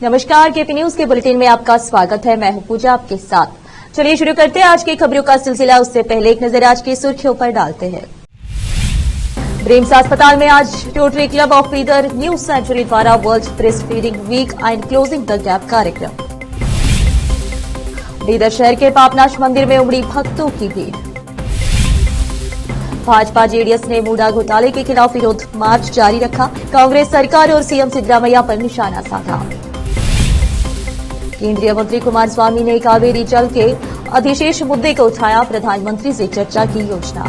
नमस्कार, KP news के bulletin में आपका स्वागत है। मैं हूं पूजा आपके साथ। चलिए शुरू करते हैं आज की खबरों का सिलसिला। उससे पहले एक नजर आज की सुर्खियों पर डालते हैं। ब्रिम्स अस्पताल में आज Rotary Club of Bidar new century द्वारा world breast feeding week and closing the gap कार्यक्रम। बीदर शहर के पापनाश मंदिर में उमड़ी भक्तों की भीड़। भाजपा जेडीएस ने मूडा घोटाले के खिलाफ विरोध मार्च जारी रखा। कांग्रेस सरकार और सीएम सिद्धरामैया पर निशाना साधा। केंद्रीय मंत्री कुमारस्वामी ने कावेरी जल के अधिशेष मुद्दे को उठाया। प्रधानमंत्री से चर्चा की योजना।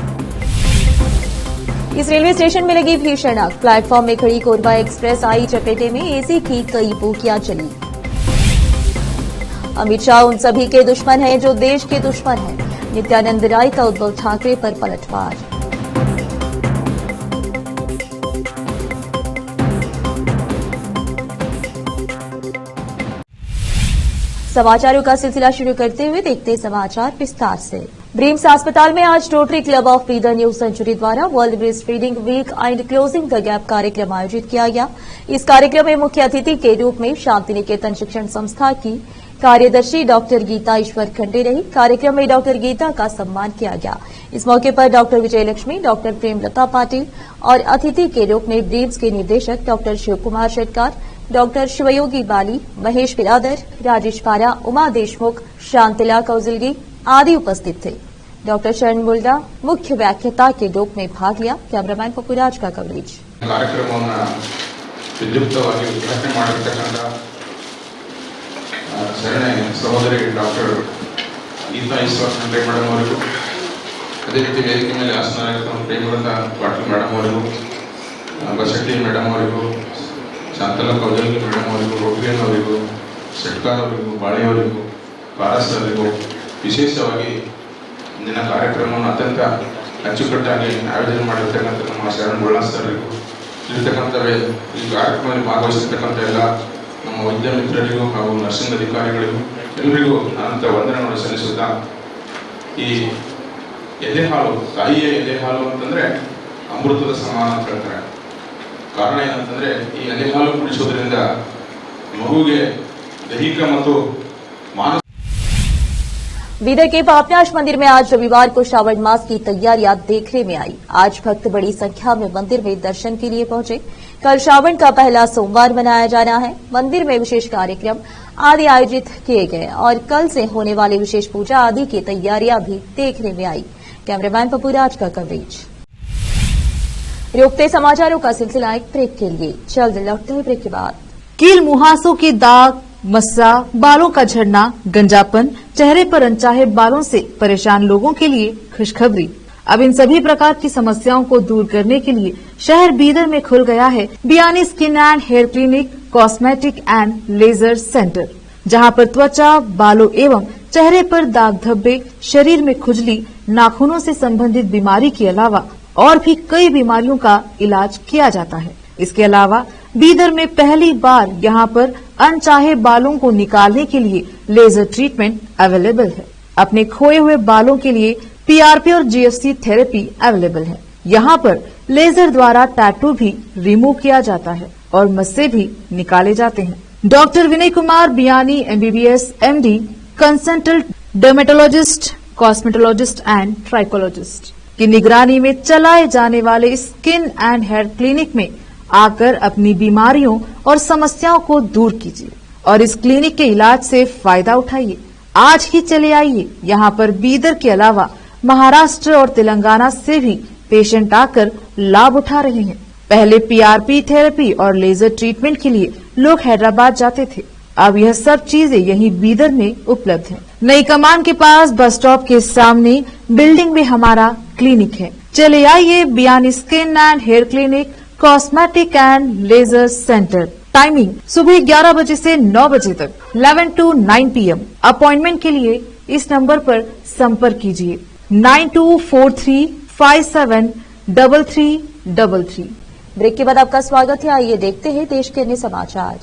इस रेलवे स्टेशन में लगी भीषण आग। प्लेटफॉर्म में खड़ी कोरबा एक्सप्रेस आई चपेटे में। एसी की कई बोगियां चली। अमित शाह उन सभी के दुश्मन हैं जो देश के दुश्मन हैं। नित्यानंद राय का उद्धव ठाकरे पर पलटवार। समाचारों का सिलसिला शुरू करते हुए देखते समाचार विस्तार से। ब्रिम्स अस्पताल में आज Rotary Club of Bidar new century द्वारा world breast feeding week and closing the gap कार्यक्रम आयोजित किया गया। इस कार्यक्रम में मुख्य अतिथि के रूप में शांति निकेतन शिक्षण संस्था की कार्यदर्शी डॉक्टर गीता ईश्वर खंडे रही। कार्यक्रम में डॉक्टर गीता का सम्मान किया गया। इस मौके पर डॉक्टर विजय लक्ष्मी, डॉक्टर प्रेमलता पाटिल और अतिथि के रूप में ब्रिम्स के निदेशक डॉक्टर शिव कुमार शेटकार, डॉक्टर शिवयोगी बाली, महेश बिरादर, राजेश पारा, उमा देशमुख, शांतिला कौजलगी आदि उपस्थित थे। डॉक्टर शरण मुल्डा मुख्य व्याख्याता के रूप में भाग लिया। कैमरामैन पपुराज का कवरेज। ಕಾರ್ಯಕ್ರಮವನ್ನು ವಿದ್ಯುಕ್ತವಾಗಿ ಉದ್ಘಾಟನೆ ಮಾಡಿರ್ತಕ್ಕಂಥ ಶರಣೆ ಸಹೋದರಿ ಡಾಕ್ಟರ್ ಗೀತಾ ಈಶ್ವರ್ ಖಂಡ್ರೆ ಮೇಡಮ್ ಅವರಿಗೂ, ಅದೇ ರೀತಿ ವೇದಿಕೆ ಮೇಲೆ ಆಸನರಾಗಿರ್ತಕ್ಕಂಥ ಪ್ರೇಮಲತಾ ಪಾಟೀಲ್ ಮೇಡಮ್ ಅವರಿಗೂ, ಬಸಟ್ಟಿ ಮೇಡಮ್ ಅವರಿಗೂ, ಶಾಂತಲಾ ಕೌಜಲ್ಗಿ ಮೇಡಮ್ ಅವರಿಗೂ, ರೋಟರಿಯನ್ ಅವರಿಗೂ, ಶೆಟ್ಕಾರ್ ಅವರಿಗೂ, ಬಾಳೆಯವರಿಗೂ, ಪಾರಸ್ ಅವರಿಗೂ, ವಿಶೇಷವಾಗಿ ಇಂದಿನ ಕಾರ್ಯಕ್ರಮವನ್ನು ಅತ್ಯಂತ ಅಚ್ಚುಕಟ್ಟಾಗಿ ಆಯೋಜನೆ ಮಾಡಿರ್ತಕ್ಕಂಥ ನಮ್ಮ ಶರಣ್ ಮುಳ್ಳಾ ಸರ್ರಿಗೂ, ಇರತಕ್ಕಂಥ ಈ ಕಾರ್ಯಕ್ರಮದಲ್ಲಿ ಭಾಗವಹಿಸಿರ್ತಕ್ಕಂಥ ಎಲ್ಲ ನಮ್ಮ ವೈದ್ಯ ಮಿತ್ರರಿಗೂ ಹಾಗೂ ನರ್ಸಿಂಗ್ ಅಧಿಕಾರಿಗಳಿಗೂ ಎಲ್ಲರಿಗೂ ಅನಂತ ವಂದನೆಗಳನ್ನು ಸಲ್ಲಿಸುತ್ತಾ, ಈ ಎದೆಹಾಲು, ತಾಯಿಯ ಎದೆಹಾಲು ಅಂತಂದರೆ ಅಮೃತದ ಸಮಾನ ಅಂತ ಹೇಳ್ತಾರೆ. ಕಾರಣ ಏನಂತಂದರೆ ಈ ಎದೆಹಾಲು ಕುಡಿಸೋದ್ರಿಂದ ಮಗುವಿಗೆ ದೈಹಿಕ ಮತ್ತು ಮಾನಸಿಕ। बीदर के पापनाश मंदिर में आज रविवार को श्रावण मास की तैयारियां देखने में आई। आज भक्त बड़ी संख्या में मंदिर में दर्शन के लिए पहुंचे। कल श्रावण का पहला सोमवार मनाया जाना है। मंदिर में विशेष कार्यक्रम आदि आयोजित किए गए और कल से होने वाली विशेष पूजा आदि की तैयारियां भी देखने में आई। कैमरामैन पपुराज का कवरेज। रोकते समाचारों का सिलसिला एक ब्रेक के लिए। जल्द लौटते हैं ब्रेक के बाद। कील मुहासों के दाग, मस्सा, बालों का झड़ना, गंजापन, चेहरे पर अनचाहे बालों से परेशान लोगों के लिए खुशखबरी। अब इन सभी प्रकार की समस्याओं को दूर करने के लिए शहर बीदर में खुल गया है Biyani skin and hair clinic, cosmetic and laser centre, जहां पर त्वचा, बालों एवं चेहरे पर दाग धब्बे, शरीर में खुजली, नाखूनों से संबंधित बीमारी के अलावा और भी कई बीमारियों का इलाज किया जाता है। इसके अलावा बीदर में पहली बार यहां पर अनचाहे बालों को निकालने के लिए लेजर ट्रीटमेंट अवेलेबल है। अपने खोए हुए बालों के लिए पीआरपी और जीएफसी थेरेपी अवेलेबल है। यहां पर लेजर द्वारा टैटू भी रिमूव किया जाता है और मस्से भी निकाले जाते हैं। Doctor Vinay Kumar Biyani MBBS MD, consultant dermatologist, cosmetologist and trichologist की निगरानी में चलाए जाने वाले स्किन एंड हेयर क्लिनिक में आकर अपनी बीमारियों और समस्याओं को दूर कीजिए और इस क्लिनिक के इलाज से फायदा उठाइए। आज ही चले आइए। यहाँ पर बीदर के अलावा महाराष्ट्र और तेलंगाना से भी पेशेंट आकर लाभ उठा रहे हैं। पहले पीआरपी थेरेपी और लेजर ट्रीटमेंट के लिए लोग हैदराबाद जाते थे। अब यह सब चीजें यहीं बीदर में उपलब्ध है। नई कमान के पास बस स्टॉप के सामने बिल्डिंग में हमारा क्लिनिक है। चले आइए Biyani skin and hair clinic, cosmetic and laser centre. Timing सुबह 11 बजे से 9 बजे तक, 11 to 9 PM। अपॉइंटमेंट के लिए इस नंबर पर संपर्क कीजिए 9243573333। ब्रेक के बाद आपका स्वागत है। आइए देखते हैं देश के अन्य समाचार।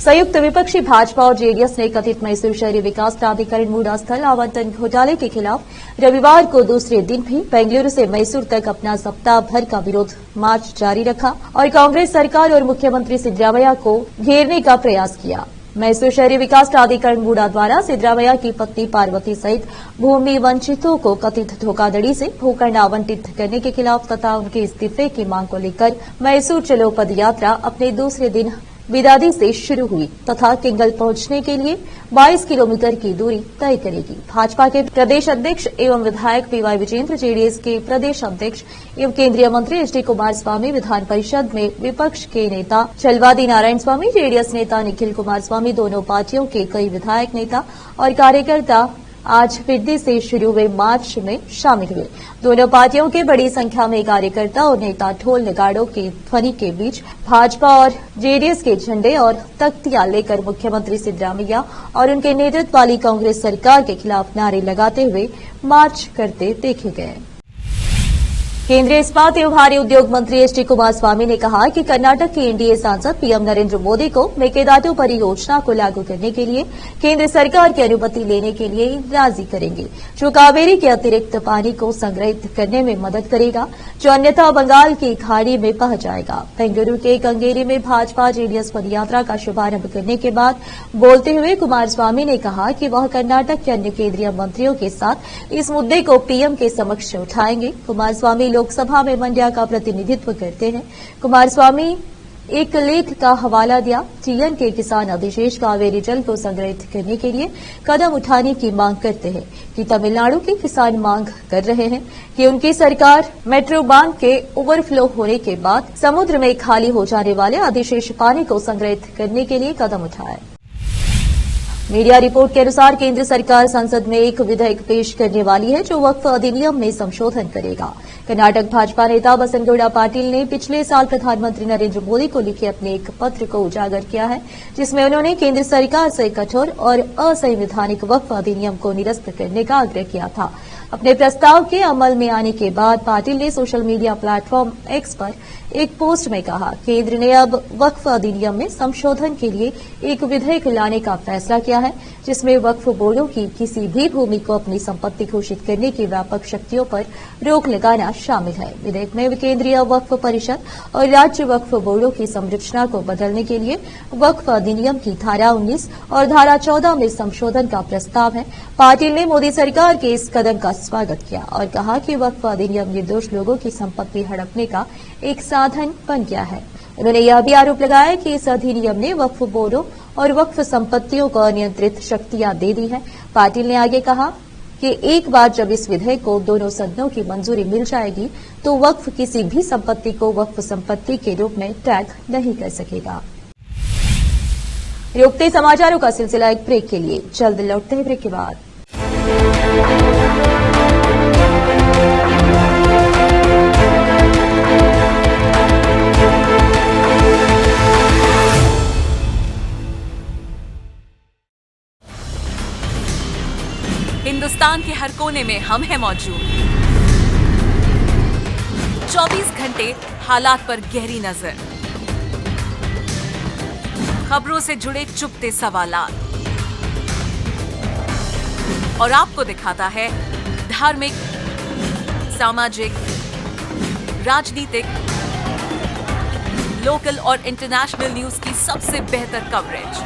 संयुक्त विपक्षी भाजपा और जेडीएस ने कथित मैसूर शहरी विकास प्राधिकरण मूडा स्थल आवंटन घोटाले के खिलाफ रविवार को दूसरे दिन भी बेंगलुरु से मैसूर तक अपना सप्ताह भर का विरोध मार्च जारी रखा और कांग्रेस सरकार और मुख्यमंत्री सिद्धरामैया को घेरने का प्रयास किया। मैसूर शहरी विकास प्राधिकरण मूडा द्वारा सिद्धरामैया की पत्नी पार्वती सहित भूमि वंचितों को कथित धोखाधड़ी से भूखंड आवंटित करने के खिलाफ तथा उनके इस्तीफे की मांग को लेकर मैसूर चलो पदयात्रा अपने दूसरे दिन बिदादी से शुरू हुई तथा किंगल पहुंचने के लिए 22 किलोमीटर की दूरी तय करेगी। भाजपा के प्रदेश अध्यक्ष एवं विधायक पीवाई विजेंद्र, जेडीएस के प्रदेश अध्यक्ष एवं केंद्रीय मंत्री एच डी कुमारस्वामी, विधान परिषद में विपक्ष के नेता चलवादी नारायण स्वामी, जेडीएस नेता निखिल कुमारस्वामी, दोनों पार्टियों के कई विधायक नेता और कार्यकर्ता आज पिड्डी से शुरू हुए मार्च में शामिल हुए। दोनों पार्टियों के बड़ी संख्या में कार्यकर्ता और नेता ढोल नगाड़ों की ध्वनि के बीच भाजपा और जेडीएस के झंडे और तख्तियां लेकर मुख्यमंत्री सिद्धरामैया और उनके नेतृत्व वाली कांग्रेस सरकार के खिलाफ नारे लगाते हुए मार्च करते देखे गए। केंद्रीय इस्पात एवं भारी उद्योग मंत्री एच डी कुमारस्वामी ने कहा कि कर्नाटक के एनडीए सांसद पीएम नरेंद्र मोदी को मेकेदाटू परियोजना को लागू करने के लिए केंद्र सरकार की अनुमति लेने के लिए राजी करेंगे, जो कावेरी के अतिरिक्त पानी को संग्रहित करने में मदद करेगा, जो अन्यथा बंगाल की खाड़ी में बह जाएगा। बेंगलुरु के कंगेरी में भाजपा जेडीएस पदयात्रा का शुभारंभ करने के बाद बोलते हुए कुमारस्वामी ने कहा कि वह कर्नाटक के अन्य केंद्रीय मंत्रियों के साथ इस मुद्दे को पीएम के समक्ष उठाएंगे। कुमारस्वामी लोकसभा में मंड्या का प्रतिनिधित्व करते हैं। कुमारस्वामी एक लेख का हवाला दिया। टीएन के किसान अधिशेष कावेरी जल को संग्रहित करने के लिए कदम उठाने की मांग करते हैं कि तमिलनाडु के किसान मांग कर रहे हैं कि उनकी सरकार मेट्रो बांध के ओवरफ्लो होने के बाद समुद्र में खाली हो जाने वाले अधिशेष पानी को संग्रहित करने के लिए कदम उठाए। मीडिया रिपोर्ट के अनुसार केंद्र सरकार संसद में एक विधेयक पेश करने वाली है जो वक्फ अधिनियम में संशोधन करेगा। कर्नाटक भाजपा नेता बसनगौड़ा पाटिल ने पिछले साल प्रधानमंत्री नरेंद्र मोदी को लिखे अपने एक पत्र को उजागर किया है, जिसमें उन्होंने केंद्र सरकार से कठोर और असंवैधानिक वक्फ अधिनियम को निरस्त करने का आग्रह किया था। अपने प्रस्ताव के अमल में आने के बाद पाटिल ने सोशल मीडिया प्लेटफॉर्म एक्स पर एक पोस्ट में कहा, केंद्र ने अब वक्फ अधिनियम में संशोधन के लिए एक विधेयक लाने का फैसला किया है, जिसमें वक्फ बोर्डों की किसी भी भूमि को अपनी संपत्ति घोषित करने की व्यापक शक्तियों पर रोक लगाना शामिल है। विधेयक में केंद्रीय वक्फ परिषद और राज्य वक्फ बोर्डों की संरचना को बदलने के लिए वक्फ अधिनियम की धारा 19 और धारा 14 में संशोधन का प्रस्ताव है। पाटिल ने मोदी सरकार के इस कदम का स्वागत किया और कहा कि वक्फ अधिनियम निर्दोष लोगों की संपत्ति हड़पने का एक साधन बन गया है। उन्होंने यह भी आरोप लगाया कि इस अधिनियम ने वक्फ बोर्डों और वक्फ संपत्तियों को अनियंत्रित शक्तियां दे दी है। पाटिल ने आगे कहा कि एक बार जब इस विधेयक को दोनों सदनों की मंजूरी मिल जाएगी तो वक्फ किसी भी संपत्ति को वक्फ संपत्ति के रूप में टैग नहीं कर सकेगा। रोकते समाचारों का सिलसिला एक ब्रेक के लिए, जल्द लौटते हैं ब्रेक के बाद। हिंदुस्तान के हर कोने में हम हैं मौजूद। 24 घंटे हालात पर गहरी नजर, खबरों से जुड़े चुपते सवालात और आपको दिखाता है धार्मिक, सामाजिक, राजनीतिक, लोकल और इंटरनेशनल न्यूज की सबसे बेहतर कवरेज,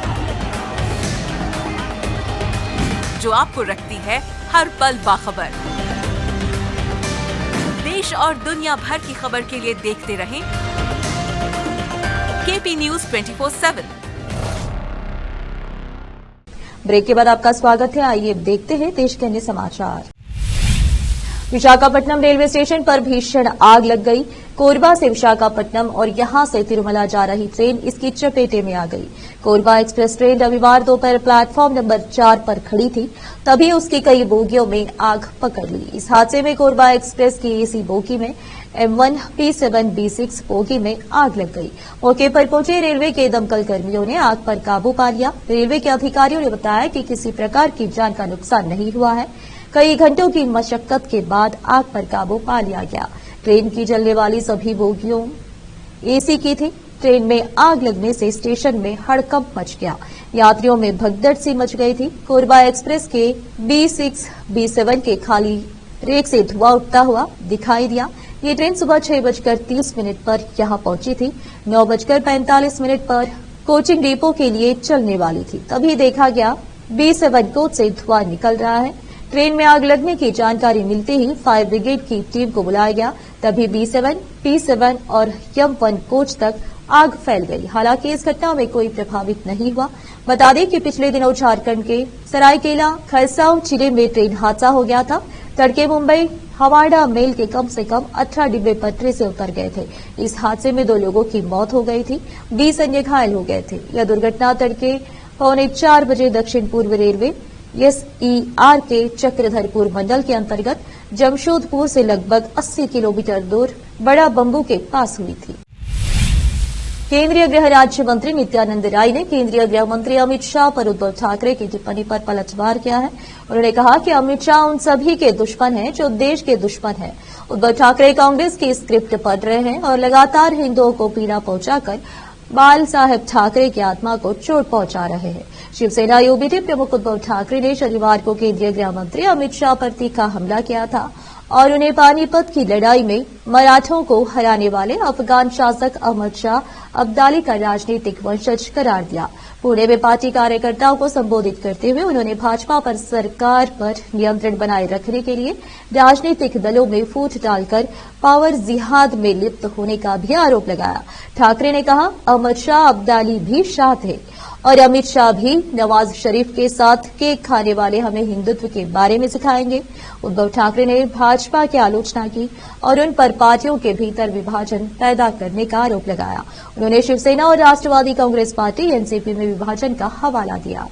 जो आपको रखती है हर पल बाखबर। देश और दुनिया भर की खबर के लिए देखते रहें केपी न्यूज 24/7। ब्रेक के बाद आपका स्वागत है। आइए देखते हैं देश के अन्य समाचार। विशाखापट्टनम रेलवे स्टेशन पर भीषण आग लग गई। कोरबा से विशाखापट्टनम और यहां से तिरुमला जा रही ट्रेन इसकी चपेटे में आ गई। कोरबा एक्सप्रेस ट्रेन रविवार दोपहर प्लेटफॉर्म नंबर 4 पर खड़ी थी, तभी उसकी कई बोगियों में आग पकड़ ली। इस हादसे में कोरबा एक्सप्रेस की एसी बोगी में M1, P7, B6 बोगी में आग लग गई। मौके पर पहुंचे रेलवे के दमकल कर्मियों ने आग पर काबू पा लिया। रेलवे के अधिकारियों ने बताया कि किसी प्रकार की जान का नुकसान नहीं हुआ है। कई घंटों की मशक्कत के बाद आग पर काबू पा लिया गया। ट्रेन की जलने वाली सभी बोगियों एसी की थी। ट्रेन में आग लगने से स्टेशन में हड़कंप मच गया। यात्रियों में भगदड़ सी मच गई थी। कोरबा एक्सप्रेस के B6, B7 के खाली रेक से धुआं उठता हुआ दिखाई दिया। ये ट्रेन सुबह 6:30 पर यहां पहुंची थी। 9:45 पर कोचिंग डिपो के लिए चलने वाली थी। तभी देखा गया B7 कोच से धुआं निकल रहा है। ट्रेन में आग लगने की जानकारी मिलते ही फायर ब्रिगेड की टीम को बुलाया गया। तभी B7, P7 और M1 कोच तक आग फैल गई। हालांकि इस घटना में कोई प्रभावित नहीं हुआ। बता दें कि पिछले दिनों झारखंड के सरायकेला खरसांव जिले में ट्रेन हादसा हो गया था। तड़के मुंबई हवाड़ा मेल के कम से कम 18 डिब्बे पटरी से उतर गए थे। इस हादसे में 2 लोगों की मौत हो गई थी, 20 अन्य घायल हो गए थे। यह दुर्घटना तड़के 3:45 बजे दक्षिण पूर्व रेलवे SER के चक्रधरपुर मंडल के अंतर्गत जमशेदपुर से लगभग 80 किलोमीटर दूर बड़ा बम्बू के पास हुई थी। केंद्रीय गृह राज्य मंत्री नित्यानंद राय ने केंद्रीय गृह मंत्री अमित शाह पर उद्धव ठाकरे की टिप्पणी पर पलटवार किया है। उन्होंने कहा कि अमित शाह उन सभी के दुश्मन हैं जो देश के दुश्मन हैं। उद्धव ठाकरे कांग्रेस की स्क्रिप्ट पढ़ रहे हैं और लगातार हिंदुओं को पीड़ा पहुंचाकर बाल साहेब ठाकरे की आत्मा को चोट पहुंचा रहे हैं। शिवसेना यूबीटी प्रमुख उद्धव ठाकरे ने शनिवार को केंद्रीय गृह मंत्री अमित शाह पर तीखा हमला किया था और उन्हें पानीपत की लड़ाई में मराठों को हराने वाले अफगान शासक अहमद शाह अब्दाली का राजनीतिक वंशज करार दिया। पुणे में पार्टी कार्यकर्ताओं को संबोधित करते हुए उन्होंने भाजपा पर सरकार पर नियंत्रण बनाए रखने के लिए राजनीतिक दलों में फूट डालकर पावर जिहाद में लिप्त होने का भी आरोप लगाया। ठाकरे ने कहा, अहमद शाह अब्दाली भी शाह थे और अमित शाह भी नवाज शरीफ के साथ केक खाने वाले हमें हिंदुत्व के बारे में सिखाएंगे। उद्धव ठाकरे ने भाजपा की आलोचना की और उन पर पार्टियों के भीतर विभाजन पैदा करने का आरोप लगाया। उन्होंने शिवसेना और राष्ट्रवादी कांग्रेस पार्टी एनसीपी में विभाजन का हवाला दिया।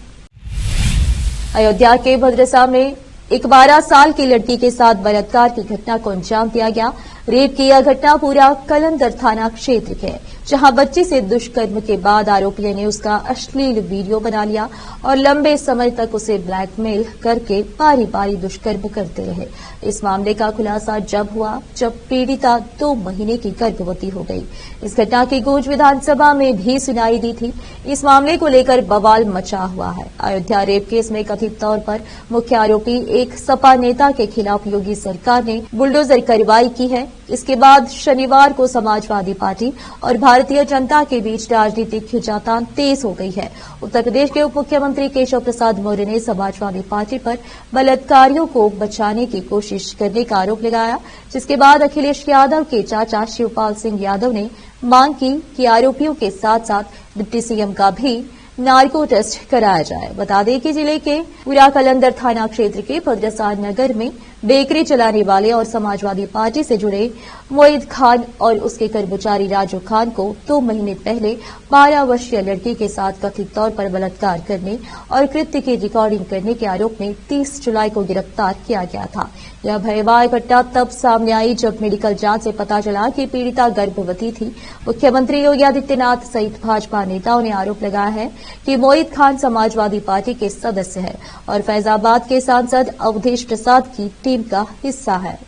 अयोध्या के भद्रसा में एक 12 साल की लड़की के साथ बलात्कार की घटना को अंजाम दिया गया। रेप की यह घटना पूरा कलंदर थाना क्षेत्र के है, जहां बच्ची से दुष्कर्म के बाद आरोपियों ने उसका अश्लील वीडियो बना लिया और लंबे समय तक उसे ब्लैकमेल करके बारी बारी दुष्कर्म करते रहे। इस मामले का खुलासा जब हुआ जब पीड़िता 2 महीने की गर्भवती हो गई। इस घटना की गूंज विधानसभा में भी सुनाई दी थी। इस मामले को लेकर बवाल मचा हुआ है। अयोध्या रेप केस में कथित तौर पर मुख्य आरोपी एक सपा नेता के खिलाफ योगी सरकार ने बुलडोजर कार्रवाई की है। इसके बाद शनिवार को समाजवादी पार्टी और भारतीय जनता के बीच राजनीतिक खींचातान तेज हो गई है। उत्तर प्रदेश के उप मुख्यमंत्री केशव प्रसाद मौर्य ने समाजवादी पार्टी पर बलात्कारियों को बचाने की कोशिश करने का आरोप लगाया, जिसके बाद अखिलेश यादव के चाचा शिवपाल सिंह यादव ने मांग की कि आरोपियों के साथ साथ डिप्टी सीएम का भी नार्को टेस्ट कराया जाए। बता दें कि जिले के पूरा कलंदर थाना क्षेत्र के भद्रसा नगर में बेकरी चलाने वाले और समाजवादी पार्टी से जुड़े मोईद खान और उसके कर्मचारी राजू खान को 2 महीने पहले 12 वर्षीय लड़की के साथ कथित तौर पर बलात्कार करने और कृत्य की रिकॉर्डिंग करने के आरोप में 30 जुलाई को गिरफ्तार किया गया था। यह भयावह घटना तब सामने आई जब मेडिकल जांच से पता चला कि पीड़िता गर्भवती थी। मुख्यमंत्री योगी आदित्यनाथ सहित भाजपा नेताओं ने आरोप लगाया है कि मोईद खान समाजवादी पार्टी के सदस्य है और फैजाबाद के सांसद अवधेश प्रसाद की टीम का हिस्सा है।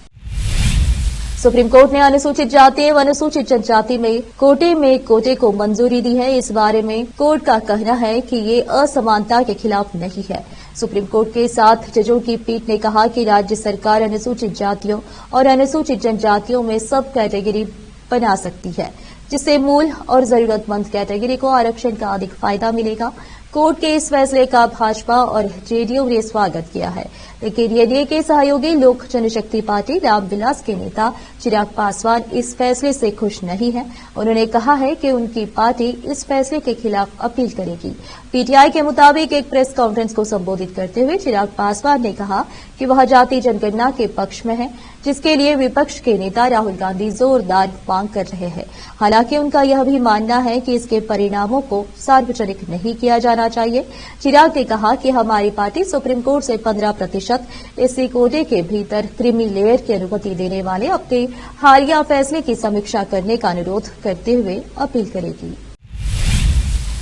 सुप्रीम कोर्ट ने अनुसूचित जाति एवं अनुसूचित जनजाति में कोटे को मंजूरी दी है। इस बारे में कोर्ट का कहना है कि ये असमानता के खिलाफ नहीं है। सुप्रीम कोर्ट के 7 जजों की पीठ ने कहा कि राज्य सरकार अनुसूचित जातियों और अनुसूचित जनजातियों में सब कैटेगरी बना सकती है, जिससे मूल और जरूरतमंद कैटेगरी को आरक्षण का अधिक फायदा मिलेगा। कोर्ट के इस फैसले का भाजपा और जेडीयू ने स्वागत किया है, लेकिन एनडीए के सहयोगी लोक जनशक्ति पार्टी रामविलास के नेता चिराग पासवान इस फैसले से खुश नहीं है। उन्होंने कहा है कि उनकी पार्टी इस फैसले के खिलाफ अपील करेगी। पीटीआई के मुताबिक एक प्रेस कॉन्फ्रेंस को संबोधित करते हुए चिराग पासवान ने कहा कि वह जाति जनगणना के पक्ष में है, जिसके लिए विपक्ष के नेता राहुल गांधी जोरदार मांग कर रहे हैं। हालांकि उनका यह भी मानना है कि इसके परिणामों को सार्वजनिक नहीं किया जाना चाहिए। चिराग ने कहा कि हमारी पार्टी सुप्रीम कोर्ट से 15% एससी कोटे के भीतर क्रीमी लेयर की अनुमति देने वाले अपने हालिया फैसले की समीक्षा करने का अनुरोध करते हुए अपील करेगी।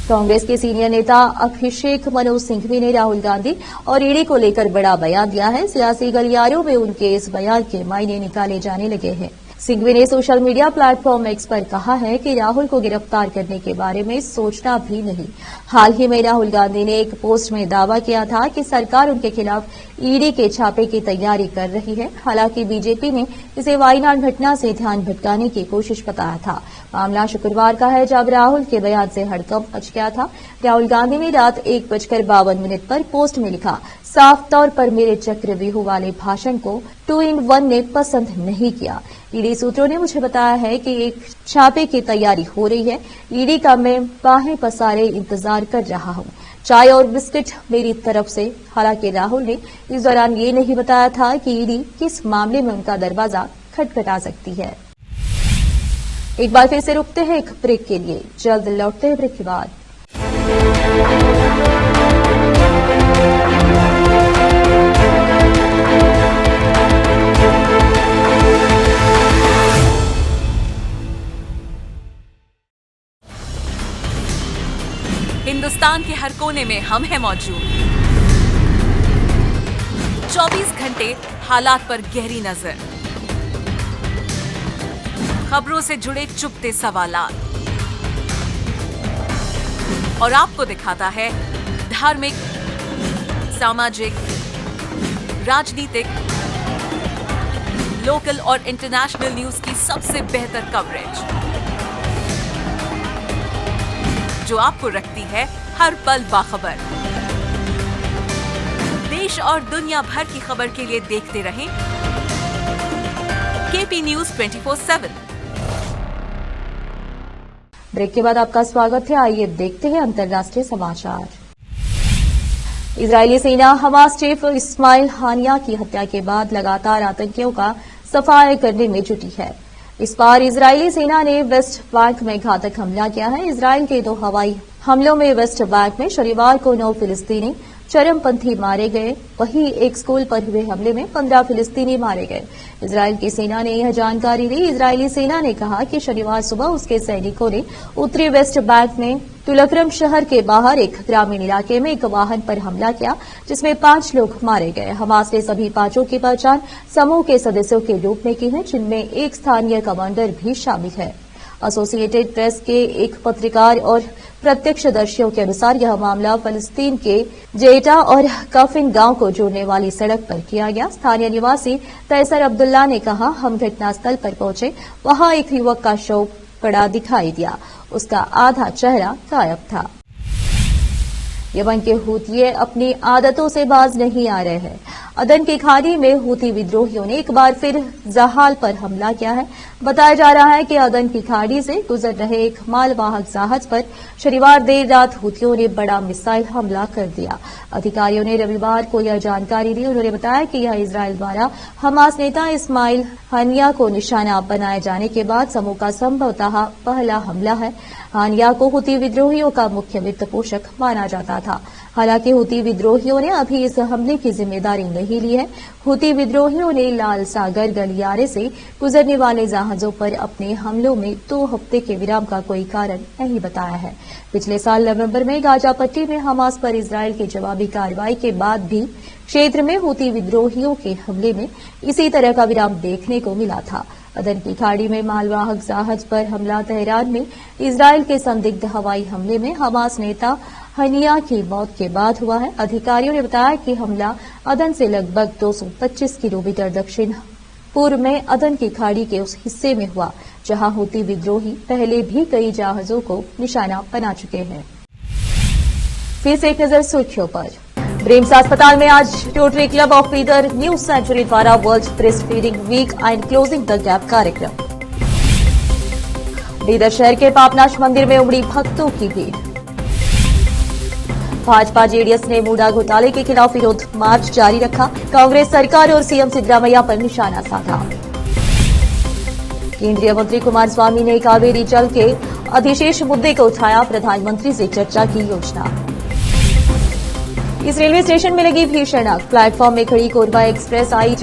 कांग्रेस के सीनियर नेता अभिषेक मनु सिंघवी ने राहुल गांधी और ईडी को लेकर बड़ा बयान दिया है। सियासी गलियारों में उनके इस बयान के मायने निकाले जाने लगे हैं। सिंघवी ने सोशल मीडिया प्लेटफॉर्म एक्स पर कहा है कि राहुल को गिरफ्तार करने के बारे में सोचना भी नहीं। हाल ही में राहुल गांधी ने एक पोस्ट में दावा किया था कि सरकार उनके खिलाफ ईडी के छापे की तैयारी कर रही है। हालांकि बीजेपी ने इसे वायनाड घटना से ध्यान भटकाने की कोशिश बताया था। मामला शुक्रवार का है, जब राहुल के बयान से हड़कंप मच गया था। राहुल गांधी ने रात 1:52 पर पोस्ट में लिखा, साफ तौर पर मेरे चक्रव्यूह वाले भाषण को 2-in-1 ने पसंद नहीं किया। ईडी सूत्रों ने मुझे बताया है कि एक छापे की तैयारी हो रही है। ईडी का मैं बाहें पसारे इंतजार कर रहा हूं। चाय और बिस्किट मेरी तरफ से। हालांकि राहुल ने इस दौरान ये नहीं बताया था कि ईडी किस मामले में उनका दरवाजा खटखटा सकती है। एक बार फिर से रुकते हैं एक ब्रेक के लिए, जल्द लौटते हैं ब्रेक के बाद। हिंदुस्तान के हर कोने में हम हैं मौजूद। 24 घंटे हालात पर गहरी नजर, खबरों से जुड़े चुपते सवालात, और आपको दिखाता है धार्मिक, सामाजिक, राजनीतिक, लोकल और इंटरनेशनल न्यूज की सबसे बेहतर कवरेज, जो आपको रखती है हर पल बाखबर। देश और दुनिया भर की खबर के लिए देखते रहें केपी न्यूज 24/7। ब्रेक के बाद आपका स्वागत है। आइए देखते हैं अंतर्राष्ट्रीय समाचार। इजरायली सेना हमास चीफ इस्माइल हानिया की हत्या के बाद लगातार आतंकियों का सफाया करने में जुटी है। इस बार इजरायली सेना ने वेस्ट बैंक में घातक हमला किया है। इजरायल के 2 हवाई हमलों में वेस्ट बैंक में शनिवार को 9 फिलिस्तीनी चरमपंथी मारे गए। वहीं एक स्कूल पर हुए हमले में 15 फिलिस्तीनी मारे गए। इजरायल की सेना ने यह जानकारी दी। इजरायली सेना ने कहा कि शनिवार सुबह उसके सैनिकों ने उत्तरी वेस्ट बैंक में तुलकरम शहर के बाहर एक ग्रामीण इलाके में एक वाहन पर हमला किया, जिसमें 5 लोग मारे गए। हमास ने सभी 5 की पहचान समूह के सदस्यों के रूप में की है, जिनमें एक स्थानीय कमांडर भी शामिल है। एसोसिएटेड प्रेस के एक पत्रकार और प्रत्यक्षदर्शियों के अनुसार यह मामला फलस्तीन के जेटा और काफिन गांव को जोड़ने वाली सड़क पर किया गया। स्थानीय निवासी तैसर अब्दुल्ला ने कहा, हम घटनास्थल पर पहुंचे, वहां एक युवक का शव पड़ा दिखाई दिया। उसका आधा चेहरा गायब था। यमन के हूती अपनी आदतों से बाज नहीं आ रहे हैं। अदन की खाड़ी में हूती विद्रोहियों ने एक बार फिर जहाल पर हमला किया है। बताया जा रहा है कि अदन की खाड़ी से गुजर रहे एक मालवाहक जहाज पर शनिवार देर रात हूतियों ने बड़ा मिसाइल हमला कर दिया। अधिकारियों ने रविवार को यह जानकारी दी। उन्होंने बताया कि यह इजरायल द्वारा हमास नेता इस्माइल हानिया को निशाना बनाए जाने के बाद समूह का संभवतः पहला हमला है। हानिया को हूती विद्रोहियों का मुख्य वित्त पोषक माना जाता था। हालांकि हूती विद्रोहियों ने अभी इस हमले की जिम्मेदारी नहीं ली है। हूती विद्रोहियों ने लाल सागर गलियारे से गुजरने वाले जहाजों पर अपने हमलों में 2 हफ्ते के विराम का कोई कारण नहीं बताया है। पिछले साल नवंबर में गाजा पट्टी में हमास पर इजरायल की जवाबी कार्रवाई के बाद भी क्षेत्र में हूती विद्रोहियों के हमले में इसी तरह का विराम देखने को मिला था। अदन की खाड़ी में मालवाहक जहाज पर हमला तेहरान में इजरायल के संदिग्ध हवाई हमले में हमास नेता हनिया की मौत के बाद हुआ है। अधिकारियों ने बताया कि हमला अदन से लगभग 225 किलोमीटर दक्षिण पूर्व में अदन की खाड़ी के उस हिस्से में हुआ जहां हूती विद्रोही पहले भी कई जहाजों को निशाना बना चुके हैं। फिर से एक नजर सुर्खियों पर। ब्रेम्स अस्पताल में आज Rotary Club of Bidar new century द्वारा world breast feeding week and closing the gap कार्यक्रम। बीदर शहर के पापनाश मंदिर में उमड़ी भक्तों की भीड़। भाजपा जेडीएस ने मूडा घोटाले के खिलाफ विरोध मार्च जारी रखा। कांग्रेस सरकार और सीएम सिद्धरामैया पर निशाना साधा। केंद्रीय मंत्री कुमारस्वामी ने कावेरी जल के अधिशेष मुद्दे को उठाया। प्रधानमंत्री से चर्चा की योजना। इस रेलवे स्टेशन में लगी भीषण आग। प्लेटफॉर्म में खड़ी कोरबा एक्सप्रेस आई